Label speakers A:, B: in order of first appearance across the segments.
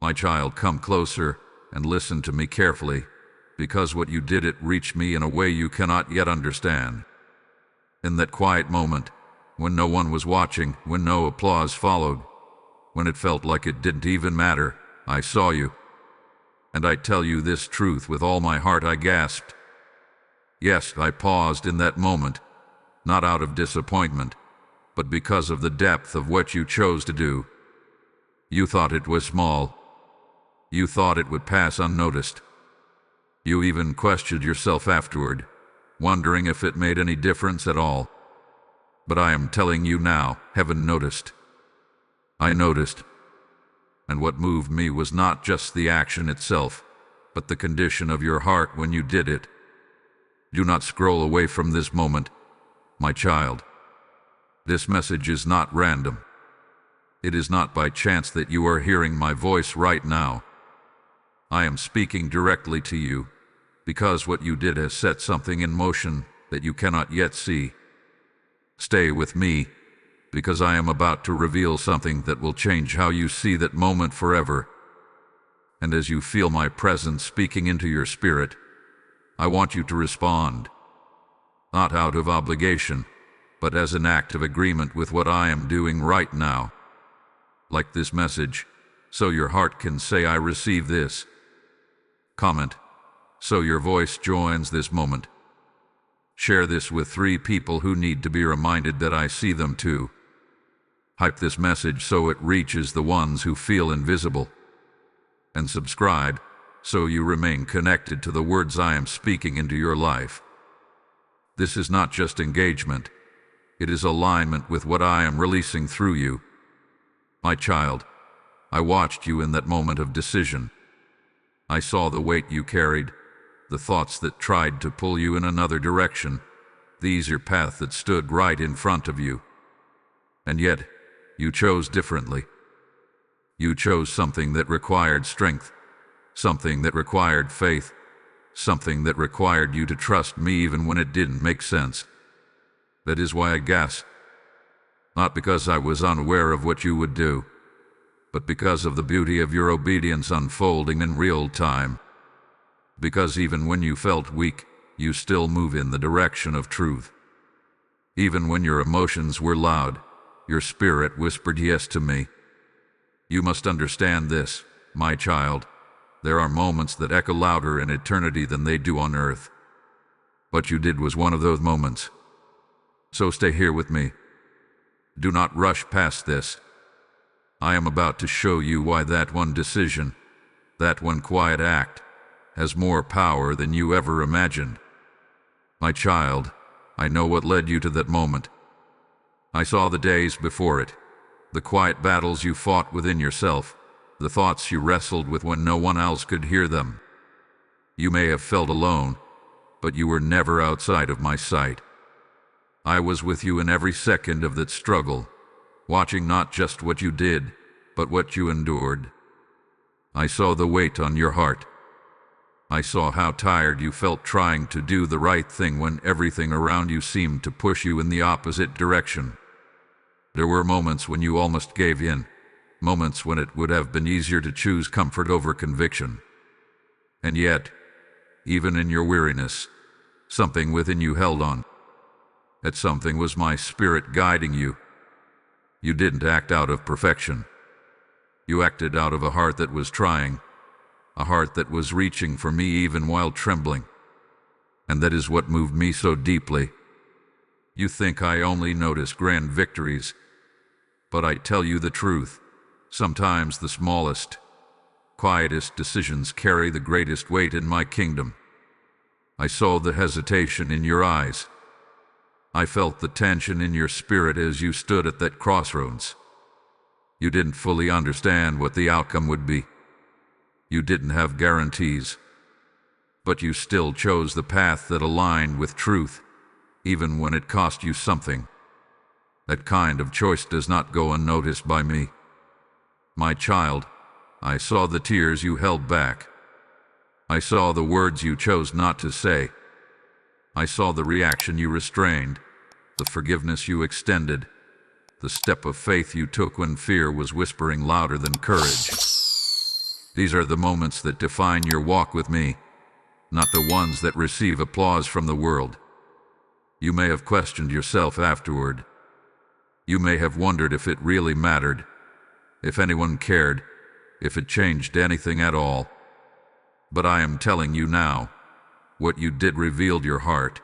A: My child, come closer and listen to me carefully, because what you did, it reached me in a way you cannot yet understand. In that quiet moment, when no one was watching, when no applause followed, when it felt like it didn't even matter, I saw you. And I tell you this truth with all my heart, I gasped. Yes, I paused in that moment, not out of disappointment, but because of the depth of what you chose to do. You thought it was small. You thought it would pass unnoticed. You even questioned yourself afterward, wondering if it made any difference at all. But I am telling you now, heaven noticed. I noticed. And what moved me was not just the action itself, but the condition of your heart when you did it. Do not scroll away from this moment, my child. This message is not random. It is not by chance that you are hearing my voice right now. I am speaking directly to you, because what you did has set something in motion that you cannot yet see. Stay with me, because I am about to reveal something that will change how you see that moment forever. And as you feel my presence speaking into your spirit, I want you to respond, not out of obligation, but as an act of agreement with what I am doing right now. Like this message, so your heart can say, I receive this. Comment, so your voice joins this moment. Share this with 3 people who need to be reminded that I see them too. Hype this message so it reaches the ones who feel invisible. And subscribe so you remain connected to the words I am speaking into your life. This is not just engagement. It is alignment with what I am releasing through you. My child, I watched you in that moment of decision. I saw the weight you carried, the thoughts that tried to pull you in another direction, these your path that stood right in front of you. And yet, you chose differently. You chose something that required strength, something that required faith, something that required you to trust me even when it didn't make sense. That is why I gasped. Not because I was unaware of what you would do, but because of the beauty of your obedience unfolding in real time. Because even when you felt weak, you still move in the direction of truth. Even when your emotions were loud, your spirit whispered yes to me. You must understand this, my child. There are moments that echo louder in eternity than they do on earth. What you did was one of those moments. So stay here with me. Do not rush past this. I am about to show you why that one decision, that one quiet act, has more power than you ever imagined. My child, I know what led you to that moment. I saw the days before it, the quiet battles you fought within yourself, the thoughts you wrestled with when no one else could hear them. You may have felt alone, but you were never outside of my sight. I was with you in every second of that struggle, watching not just what you did, but what you endured. I saw the weight on your heart. I saw how tired you felt trying to do the right thing when everything around you seemed to push you in the opposite direction. There were moments when you almost gave in, moments when it would have been easier to choose comfort over conviction. And yet, even in your weariness, something within you held on. That something was my spirit guiding you. You didn't act out of perfection. You acted out of a heart that was trying, a heart that was reaching for me even while trembling. And that is what moved me so deeply. You think I only notice grand victories, but I tell you the truth. Sometimes the smallest, quietest decisions carry the greatest weight in my kingdom. I saw the hesitation in your eyes. I felt the tension in your spirit as you stood at that crossroads. You didn't fully understand what the outcome would be. You didn't have guarantees. But you still chose the path that aligned with truth, even when it cost you something. That kind of choice does not go unnoticed by me. My child, I saw the tears you held back. I saw the words you chose not to say. I saw the reaction you restrained, the forgiveness you extended, the step of faith you took when fear was whispering louder than courage. These are the moments that define your walk with me, not the ones that receive applause from the world. You may have questioned yourself afterward. You may have wondered if it really mattered, if anyone cared, if it changed anything at all. But I am telling you now, what you did revealed your heart,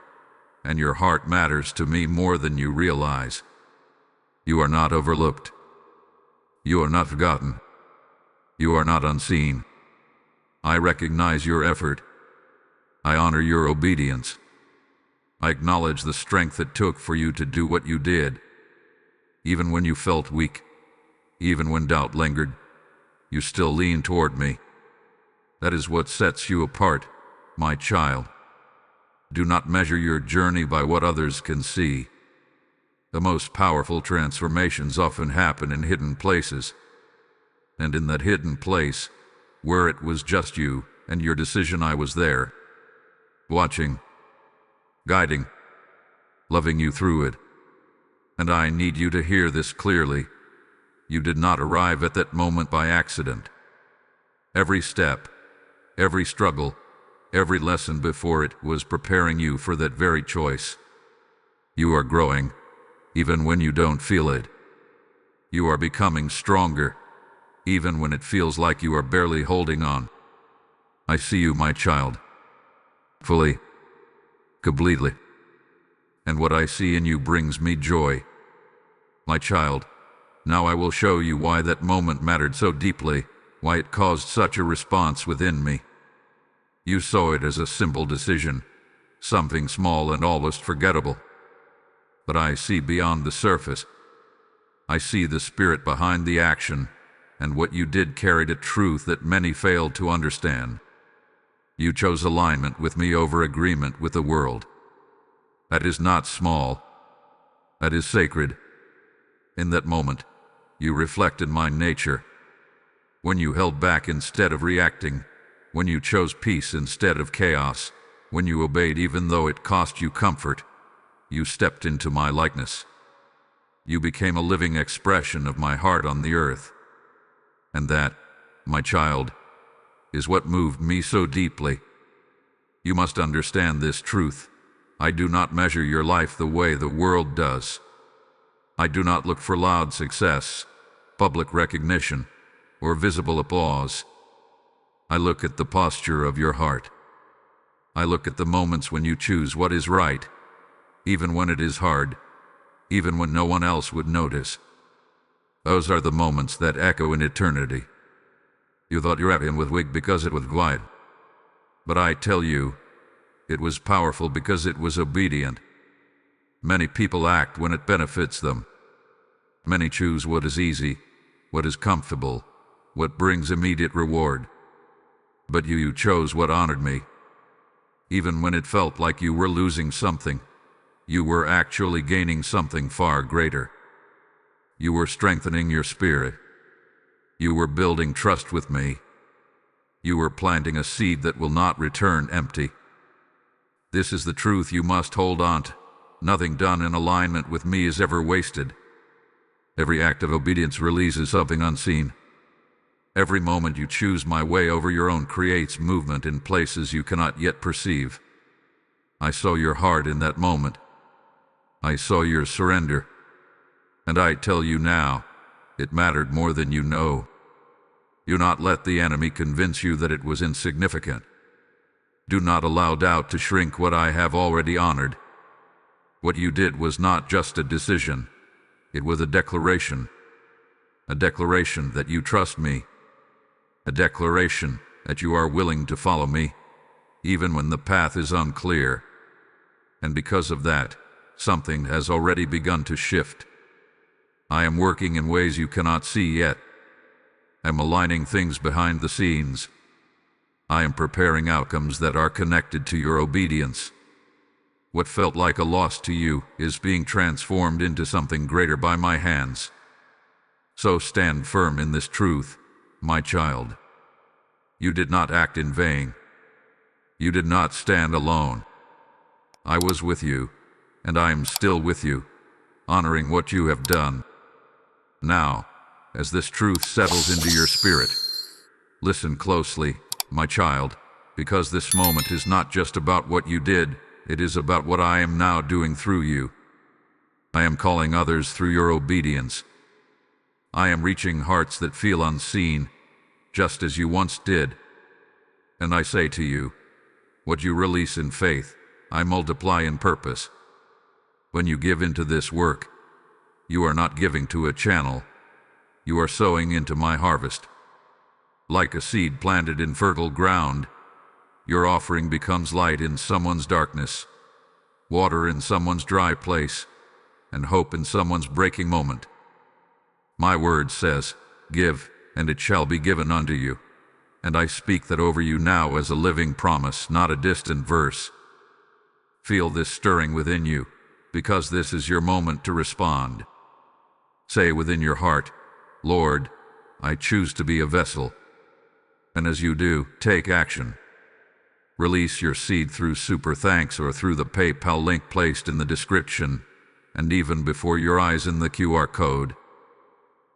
A: and your heart matters to me more than you realize. You are not overlooked. You are not forgotten. You are not unseen. I recognize your effort. I honor your obedience. I acknowledge the strength it took for you to do what you did. Even when you felt weak, even when doubt lingered, you still leaned toward me. That is what sets you apart, my child. Do not measure your journey by what others can see. The most powerful transformations often happen in hidden places. And in that hidden place, where it was just you and your decision, I was there, watching, guiding, loving you through it. And I need you to hear this clearly. You did not arrive at that moment by accident. Every step, every struggle, every lesson before it was preparing you for that very choice. You are growing, even when you don't feel it. You are becoming stronger, even when it feels like you are barely holding on. I see you, my child, fully, completely. And what I see in you brings me joy. My child, now I will show you why that moment mattered so deeply, why it caused such a response within me. You saw it as a simple decision, something small and almost forgettable. But I see beyond the surface. I see the spirit behind the action, and what you did carried a truth that many failed to understand. You chose alignment with me over agreement with the world. That is not small. That is sacred. In that moment, you reflected my nature. When you held back instead of reacting, when you chose peace instead of chaos, when you obeyed even though it cost you comfort, you stepped into my likeness. You became a living expression of my heart on the earth. And that, my child, is what moved me so deeply. You must understand this truth. I do not measure your life the way the world does. I do not look for loud success, public recognition, or visible applause. I look at the posture of your heart. I look at the moments when you choose what is right, even when it is hard, even when no one else would notice. Those are the moments that echo in eternity. You thought you were happy with weak because it was quiet. But I tell you, it was powerful because it was obedient. Many people act when it benefits them. Many choose what is easy, what is comfortable, what brings immediate reward. But you chose what honored me. Even when it felt like you were losing something, you were actually gaining something far greater. You were strengthening your spirit. You were building trust with me. You were planting a seed that will not return empty. This is the truth you must hold on to. Nothing done in alignment with me is ever wasted. Every act of obedience releases something unseen. Every moment you choose my way over your own creates movement in places you cannot yet perceive. I saw your heart in that moment. I saw your surrender. And I tell you now, it mattered more than you know. Do not let the enemy convince you that it was insignificant. Do not allow doubt to shrink what I have already honored. What you did was not just a decision. It was a declaration. A declaration that you trust me. A declaration that you are willing to follow me, even when the path is unclear. And because of that, something has already begun to shift. I am working in ways you cannot see yet. I am aligning things behind the scenes. I am preparing outcomes that are connected to your obedience. What felt like a loss to you is being transformed into something greater by my hands. So stand firm in this truth, my child. You did not act in vain. You did not stand alone. I was with you, and I am still with you, honoring what you have done. Now, as this truth settles into your spirit, Listen closely, my child, because this moment is not just about what you did, it is about what I am now doing through you. I am calling others through your obedience. I am reaching hearts that feel unseen, just as you once did. And I say to you, what you release in faith, I multiply in purpose. When you give into this work, you are not giving to a channel. You are sowing into my harvest. Like a seed planted in fertile ground, your offering becomes light in someone's darkness, water in someone's dry place, and hope in someone's breaking moment. My word says, give, and it shall be given unto you. And I speak that over you now as a living promise, not a distant verse. Feel this stirring within you, because this is your moment to respond. Say within your heart, Lord, I choose to be a vessel. And as you do, take action. Release your seed through Super Thanks or through the PayPal link placed in the description, and even before your eyes in the QR code.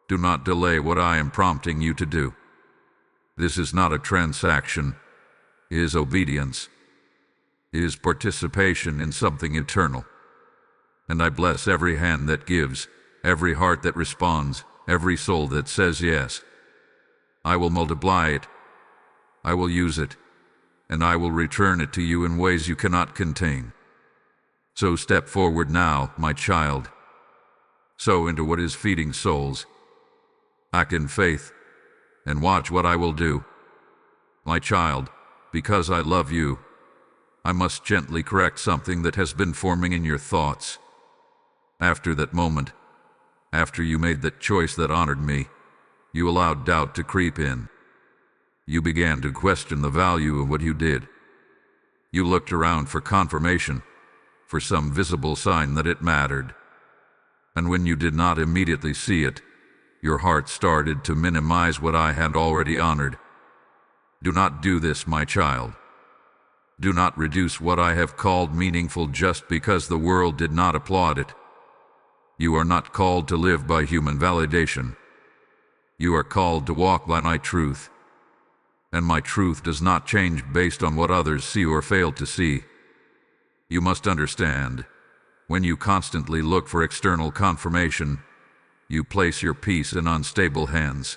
A: Do not delay what I am prompting you to do. This is not a transaction. It is obedience. It is participation in something eternal. And I bless every hand that gives, every heart that responds, every soul that says yes. I will multiply it. I will use it. And I will return it to you in ways you cannot contain. So step forward now, my child. Sow into what is feeding souls. Act in faith, and watch what I will do. My child, because I love you, I must gently correct something that has been forming in your thoughts. After that moment, after you made that choice that honored me, you allowed doubt to creep in. You began to question the value of what you did. You looked around for confirmation, for some visible sign that it mattered. And when you did not immediately see it, your heart started to minimize what I had already honored. Do not do this, my child. Do not reduce what I have called meaningful just because the world did not applaud it. You are not called to live by human validation. You are called to walk by my truth. And my truth does not change based on what others see or fail to see. You must understand, when you constantly look for external confirmation, you place your peace in unstable hands.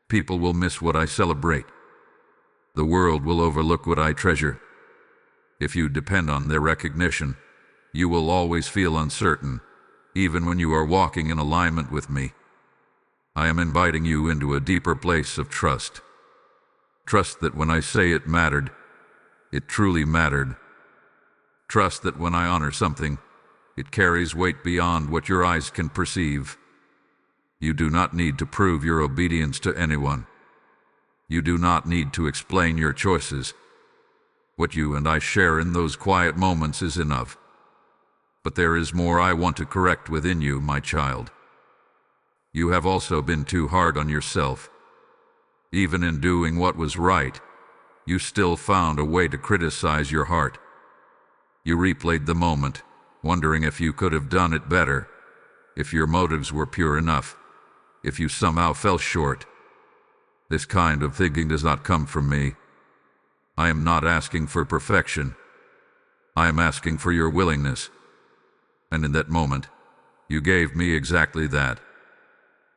A: People will miss what I celebrate. The world will overlook what I treasure. If you depend on their recognition, you will always feel uncertain, even when you are walking in alignment with me. I am inviting you into a deeper place of trust. Trust that when I say it mattered, it truly mattered. Trust that when I honor something, it carries weight beyond what your eyes can perceive. You do not need to prove your obedience to anyone. You do not need to explain your choices. What you and I share in those quiet moments is enough. But there is more I want to correct within you, my child. You have also been too hard on yourself. Even in doing what was right, you still found a way to criticize your heart. You replayed the moment, wondering if you could have done it better, if your motives were pure enough, if you somehow fell short. This kind of thinking does not come from me. I am not asking for perfection. I am asking for your willingness. And in that moment, you gave me exactly that.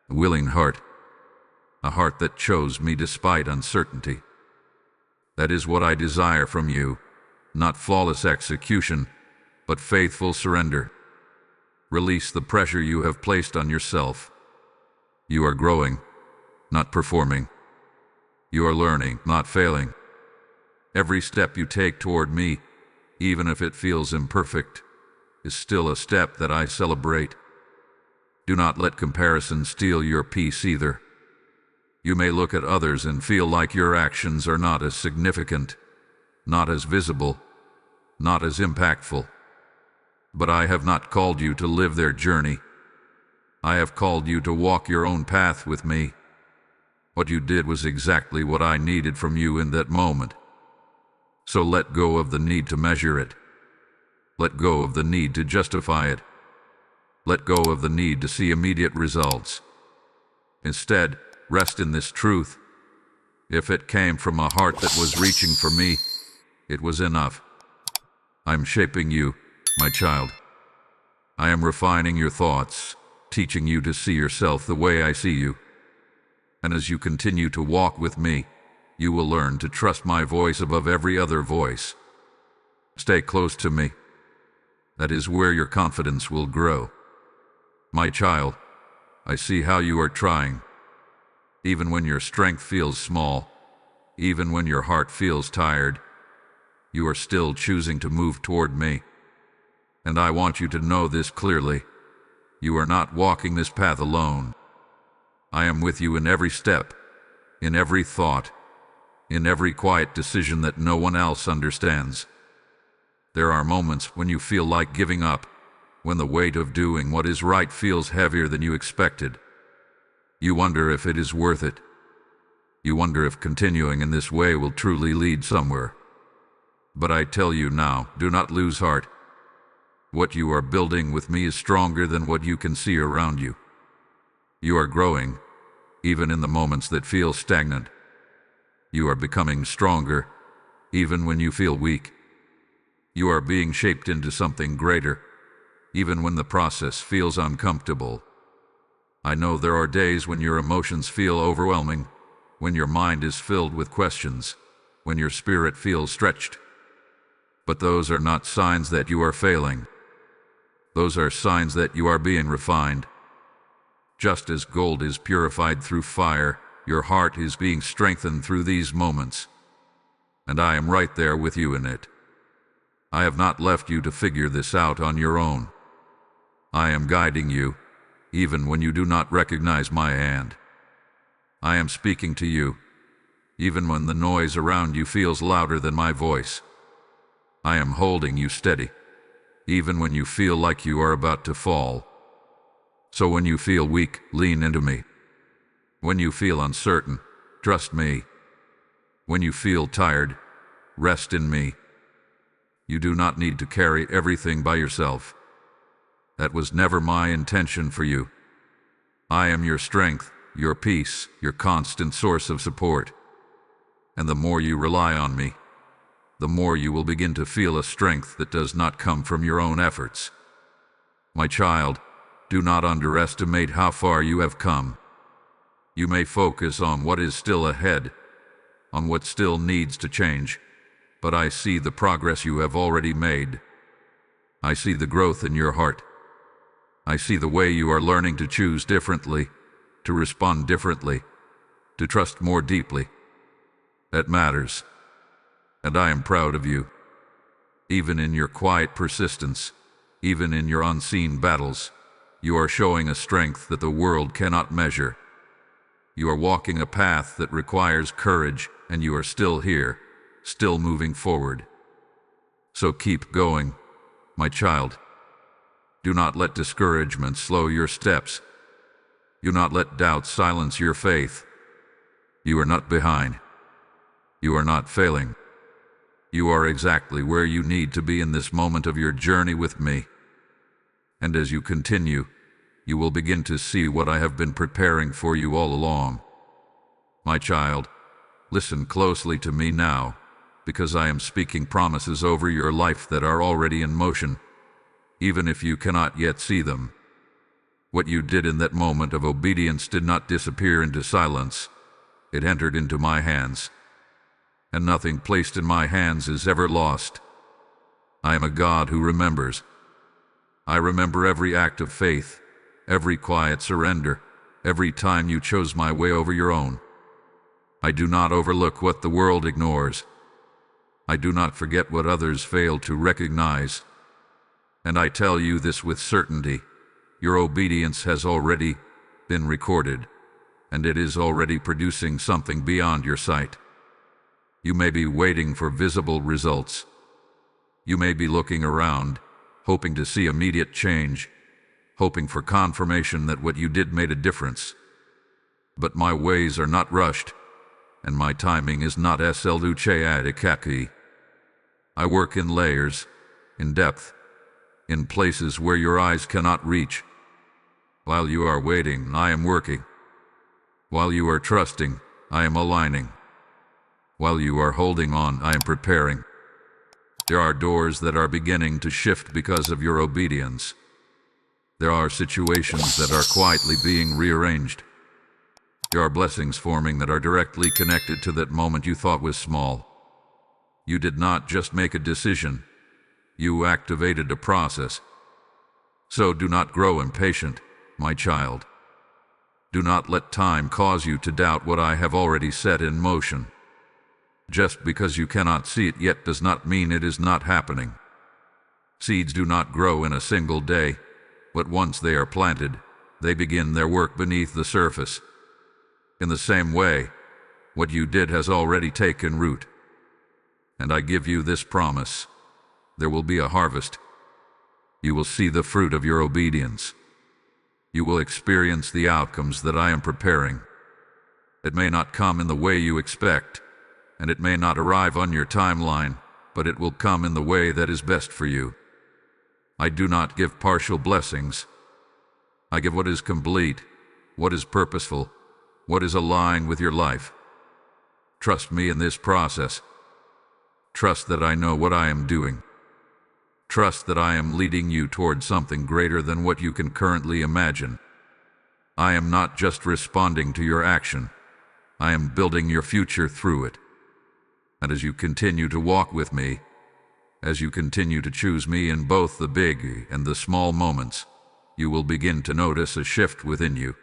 A: A willing heart. A heart that chose me despite uncertainty. That is what I desire from you, not flawless execution, but faithful surrender. Release the pressure you have placed on yourself. You are growing, not performing. You are learning, not failing. Every step you take toward me, even if it feels imperfect, is still a step that I celebrate. Do not let comparison steal your peace either. You may look at others and feel like your actions are not as significant, not as visible, not as impactful. But I have not called you to live their journey. I have called you to walk your own path with me. What you did was exactly what I needed from you in that moment. So let go of the need to measure it. Let go of the need to justify it. Let go of the need to see immediate results. Instead, rest in this truth. If it came from a heart that was reaching for me, it was enough. I'm shaping you, my child. I am refining your thoughts, teaching you to see yourself the way I see you. And as you continue to walk with me, you will learn to trust my voice above every other voice. Stay close to me. That is where your confidence will grow. My child, I see how you are trying. Even when your strength feels small, even when your heart feels tired, you are still choosing to move toward me. And I want you to know this clearly. You are not walking this path alone. I am with you in every step, in every thought, in every quiet decision that no one else understands. There are moments when you feel like giving up, when the weight of doing what is right feels heavier than you expected. You wonder if it is worth it. You wonder if continuing in this way will truly lead somewhere. But I tell you now, do not lose heart. What you are building with me is stronger than what you can see around you. You are growing, even in the moments that feel stagnant. You are becoming stronger, even when you feel weak. You are being shaped into something greater, even when the process feels uncomfortable. I know there are days when your emotions feel overwhelming, when your mind is filled with questions, when your spirit feels stretched. But those are not signs that you are failing. Those are signs that you are being refined. Just as gold is purified through fire, your heart is being strengthened through these moments. And I am right there with you in it. I have not left you to figure this out on your own. I am guiding you, even when you do not recognize my hand. I am speaking to you, even when the noise around you feels louder than my voice. I am holding you steady, even when you feel like you are about to fall. So when you feel weak, lean into me. When you feel uncertain, trust me. When you feel tired, rest in me. You do not need to carry everything by yourself. That was never my intention for you. I am your strength, your peace, your constant source of support. And the more you rely on me, the more you will begin to feel a strength that does not come from your own efforts. My child, do not underestimate how far you have come. You may focus on what is still ahead, on what still needs to change, but I see the progress you have already made. I see the growth in your heart. I see the way you are learning to choose differently, to respond differently, to trust more deeply. That matters. And I am proud of you. Even in your quiet persistence, even in your unseen battles, you are showing a strength that the world cannot measure. You are walking a path that requires courage, and you are still here, still moving forward. So keep going, my child. Do not let discouragement slow your steps. Do not let doubt silence your faith. You are not behind. You are not failing. You are exactly where you need to be in this moment of your journey with me. And as you continue, you will begin to see what I have been preparing for you all along. My child, listen closely to me now, because I am speaking promises over your life that are already in motion, even if you cannot yet see them. What you did in that moment of obedience did not disappear into silence. It entered into my hands. And nothing placed in my hands is ever lost. I am a God who remembers. I remember every act of faith, every quiet surrender, every time you chose my way over your own. I do not overlook what the world ignores. I do not forget what others fail to recognize. And I tell you this with certainty. Your obedience has already been recorded, and it is already producing something beyond your sight. You may be waiting for visible results. You may be looking around, hoping to see immediate change, hoping for confirmation that what you did made a difference. But my ways are not rushed, and my timing is not SLUCHEADIKAKI. I work in layers, in depth, in places where your eyes cannot reach. While you are waiting, I am working. While you are trusting, I am aligning. While you are holding on, I am preparing. There are doors that are beginning to shift because of your obedience. There are situations that are quietly being rearranged. There are blessings forming that are directly connected to that moment you thought was small. You did not just make a decision. You activated a process. So do not grow impatient, my child. Do not let time cause you to doubt what I have already set in motion. Just because you cannot see it yet does not mean it is not happening. Seeds do not grow in a single day, but once they are planted, they begin their work beneath the surface. In the same way, what you did has already taken root. And I give you this promise: there will be a harvest. You will see the fruit of your obedience. You will experience the outcomes that I am preparing. It may not come in the way you expect, and it may not arrive on your timeline, but it will come in the way that is best for you. I do not give partial blessings. I give what is complete, what is purposeful, what is aligned with your life. Trust me in this process. Trust that I know what I am doing. Trust that I am leading you toward something greater than what you can currently imagine. I am not just responding to your action. I am building your future through it. And as you continue to walk with me, as you continue to choose me in both the big and the small moments, you will begin to notice a shift within you.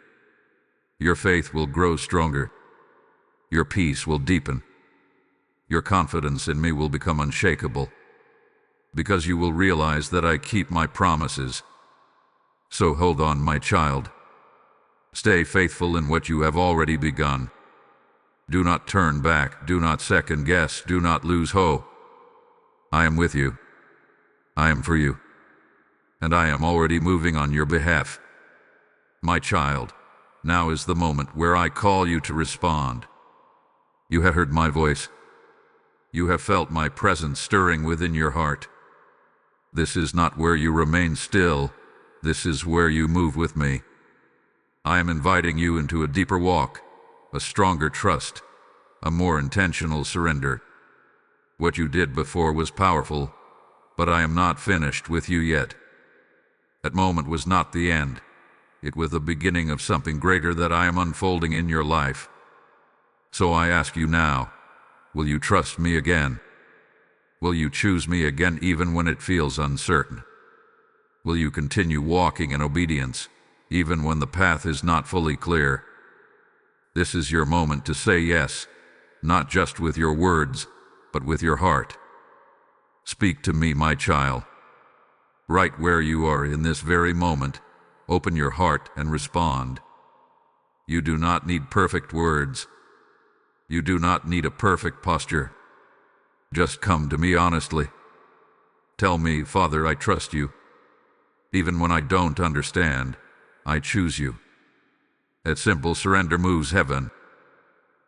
A: Your faith will grow stronger. Your peace will deepen. Your confidence in me will become unshakable, because you will realize that I keep my promises. So hold on, my child. Stay faithful in what you have already begun. Do not turn back, do not second guess, do not lose hope. I am with you. I am for you. And I am already moving on your behalf. My child, now is the moment where I call you to respond. You have heard my voice. You have felt my presence stirring within your heart. This is not where you remain still. This is where you move with me. I am inviting you into a deeper walk, a stronger trust, a more intentional surrender. What you did before was powerful, but I am not finished with you yet. That moment was not the end. It was the beginning of something greater that I am unfolding in your life. So I ask you now, will you trust me again? Will you choose me again even when it feels uncertain? Will you continue walking in obedience, even when the path is not fully clear? This is your moment to say yes, not just with your words, but with your heart. Speak to me, my child. Right where you are in this very moment, open your heart and respond. You do not need perfect words. You do not need a perfect posture. Just come to me honestly. Tell me, Father, I trust you. Even when I don't understand, I choose you. That simple surrender moves heaven.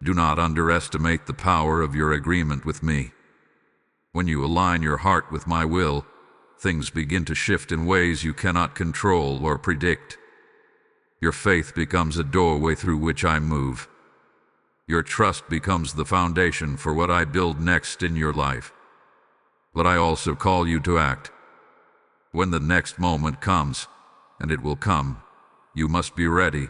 A: Do not underestimate the power of your agreement with me. When you align your heart with my will, things begin to shift in ways you cannot control or predict. Your faith becomes a doorway through which I move. Your trust becomes the foundation for what I build next in your life. But I also call you to act. When the next moment comes, and it will come, you must be ready.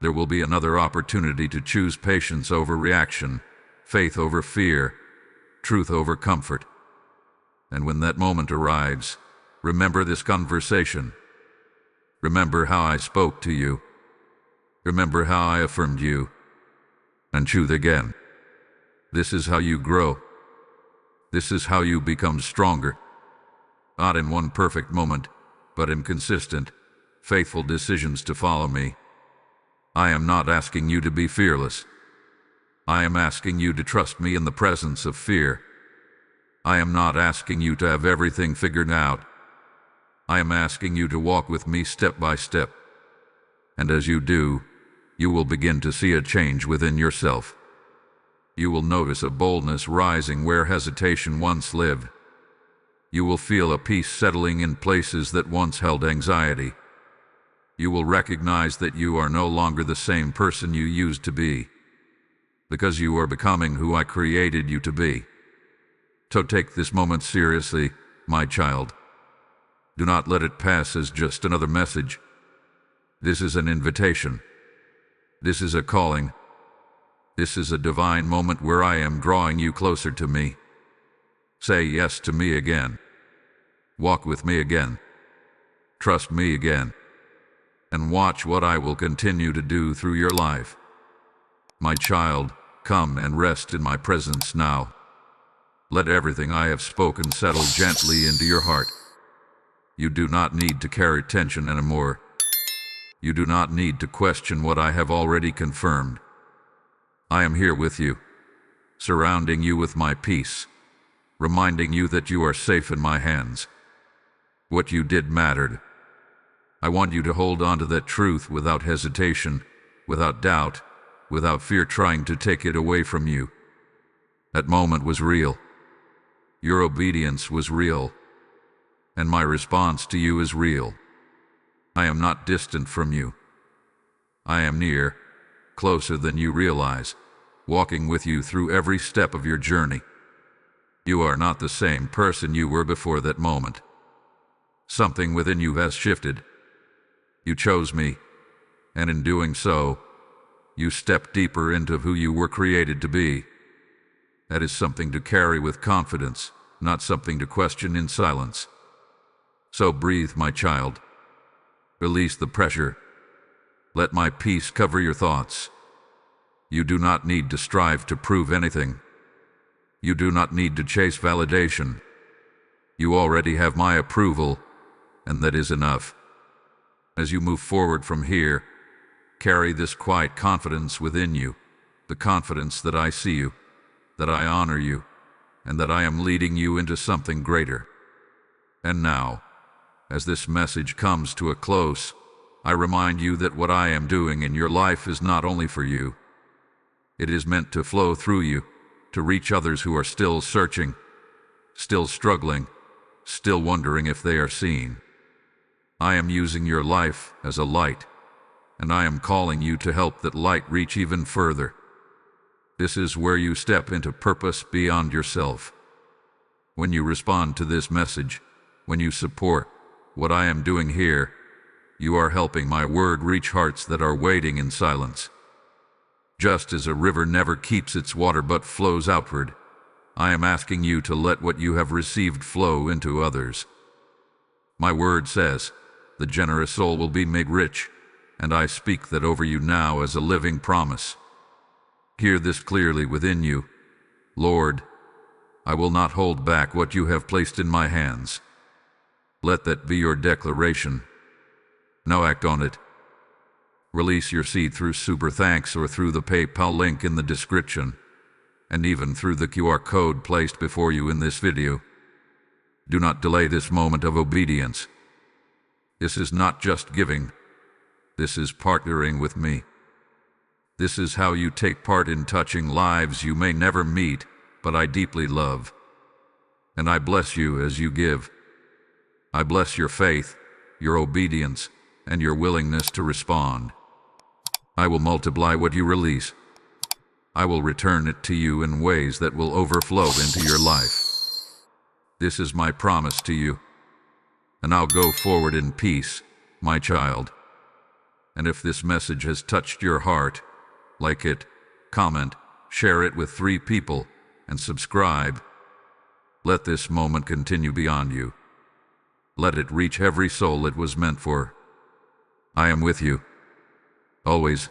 A: There will be another opportunity to choose patience over reaction, faith over fear, truth over comfort. And when that moment arrives, remember this conversation. Remember how I spoke to you. Remember how I affirmed you. And choose again. This is how you grow. This is how you become stronger. Not in one perfect moment, but in consistent, faithful decisions to follow me. I am not asking you to be fearless. I am asking you to trust me in the presence of fear. I am not asking you to have everything figured out. I am asking you to walk with me step by step. And as you do, you will begin to see a change within yourself. You will notice a boldness rising where hesitation once lived. You will feel a peace settling in places that once held anxiety. You will recognize that you are no longer the same person you used to be. because you are becoming who I created you to be. So take this moment seriously, my child. Do not let it pass as just another message. This is an invitation. This is a calling. This is a divine moment where I am drawing you closer to me. Say yes to me again. Walk with me again. Trust me again. And watch what I will continue to do through your life. My child, come and rest in my presence now. Let everything I have spoken settle gently into your heart. You do not need to carry tension anymore. You do not need to question what I have already confirmed. I am here with you, surrounding you with my peace, reminding you that you are safe in my hands. What you did mattered. I want you to hold on to that truth without hesitation, without doubt, without fear trying to take it away from you. That moment was real. Your obedience was real. And my response to you is real. I am not distant from you. I am near, closer than you realize, walking with you through every step of your journey. You are not the same person you were before that moment. Something within you has shifted. You chose me, and in doing so, you stepped deeper into who you were created to be. That is something to carry with confidence, not something to question in silence. So breathe, my child. Release the pressure. Let my peace cover your thoughts. You do not need to strive to prove anything. You do not need to chase validation. You already have my approval, and that is enough. As you move forward from here, carry this quiet confidence within you, the confidence that I see you, that I honor you, and that I am leading you into something greater. And now, as this message comes to a close, I remind you that what I am doing in your life is not only for you. It is meant to flow through you, to reach others who are still searching, still struggling, still wondering if they are seen. I am using your life as a light, and I am calling you to help that light reach even further. This is where you step into purpose beyond yourself. When you respond to this message, when you support what I am doing here, you are helping my word reach hearts that are waiting in silence. Just as a river never keeps its water but flows outward, I am asking you to let what you have received flow into others. My word says, the generous soul will be made rich, and I speak that over you now as a living promise. Hear this clearly within you. Lord, I will not hold back what you have placed in my hands. Let that be your declaration. Now act on it. Release your seed through Super Thanks or through the PayPal link in the description, and even through the QR code placed before you in this video. Do not delay this moment of obedience. This is not just giving. This is partnering with me. This is how you take part in touching lives you may never meet, but I deeply love. And I bless you as you give. I bless your faith, your obedience, and your willingness to respond. I will multiply what you release. I will return it to you in ways that will overflow into your life. This is my promise to you. And I'll go forward in peace, my child. And if this message has touched your heart, like it, comment, share it with 3 people, and subscribe. Let this moment continue beyond you. Let it reach every soul it was meant for. I am with you. Always.